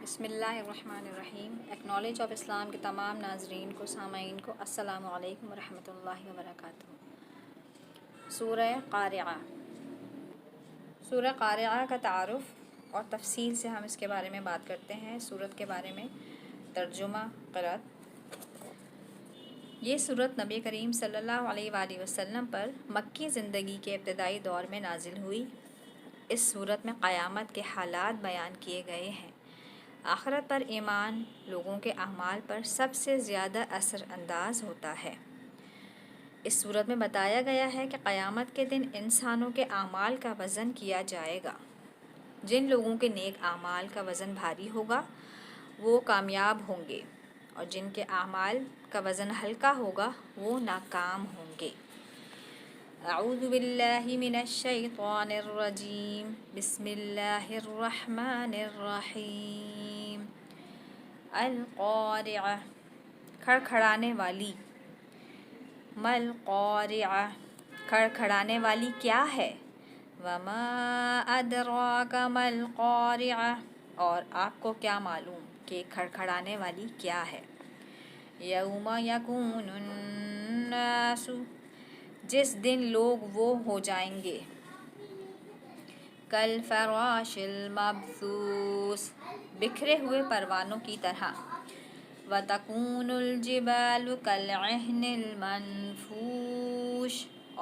بسم اللہ الرحمن الرحیم۔ ایکنالج آف اسلام کے تمام ناظرین کو، سامعین کو السلام علیکم ورحمۃ اللہ وبرکاتہ۔ سورہ قارعہ۔ سورہ قارعہ کا تعارف اور تفصیل سے ہم اس کے بارے میں بات کرتے ہیں۔ سورت کے بارے میں ترجمہ قرأت۔ یہ سورت نبی کریم صلی اللہ علیہ وآلہ وسلم پر مکی زندگی کے ابتدائی دور میں نازل ہوئی۔ اس سورت میں قیامت کے حالات بیان کیے گئے ہیں۔ آخرت پر ایمان لوگوں کے اعمال پر سب سے زیادہ اثر انداز ہوتا ہے۔ اس صورت میں بتایا گیا ہے کہ قیامت کے دن انسانوں کے اعمال کا وزن کیا جائے گا۔ جن لوگوں کے نیک اعمال کا وزن بھاری ہوگا وہ کامیاب ہوں گے، اور جن کے اعمال کا وزن ہلکا ہوگا وہ ناکام ہوں گے۔ اعوذ باللہ من الشیطان الرجیم، بسم اللہ الرحمن الرحیم۔ القارعہ، کھڑکھڑانے والی۔ ما القارعہ، کھڑکھڑانے والی کیا ہے؟ وما ادراک ما القارعہ، اور آپ کو کیا معلوم کہ کھڑکھڑانے والی کیا ہے؟ یوم یکون الناس، جس دن لوگ وہ ہو جائیں گے کالفراش المبثوث، بکھرے ہوئے پروانوں کی طرح۔ وتکون الجبال کالعہن المنفوش،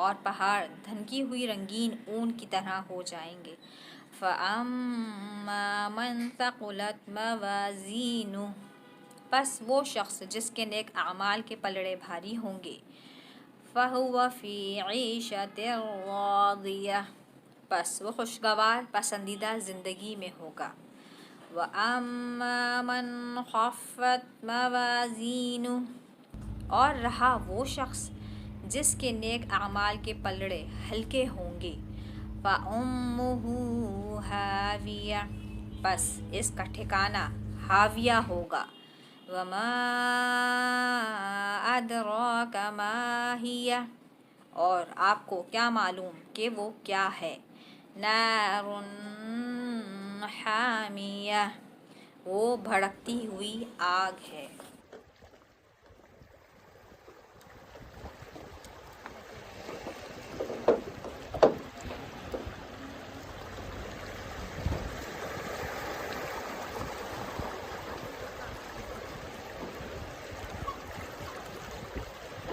اور پہاڑ دھنکی ہوئی رنگین اون کی طرح ہو جائیں گے۔ فَأَمَّا مَنْ ثَقُلَتْ مَوَازِینُهُ، پس وہ شخص جس کے نیک اعمال کے پلڑے بھاری ہوں گے۔ فَهُوَ فِي عِیشَةٍ رَاضِیَةٍ، پس وہ خوشگوار پسندیدہ زندگی میں ہوگا۔ وَأَمَّا مَنْ خَفَّتْ مَوَازِینُهُ، اور رہا وہ شخص جس کے نیک اعمال کے پلڑے ہلکے ہوں گے۔ فَأُمُّهُ ہَاوِیَةٌ، پس اس کا ٹھکانہ ہاویہ ہوگا۔ وَمَا أَدْرَاكَ مَا هِیَهْ، اور آپ کو کیا معلوم کہ وہ کیا ہے؟ نَارٌ حَامِیَةٌ، وہ بھڑکتی ہوئی آگ ہے۔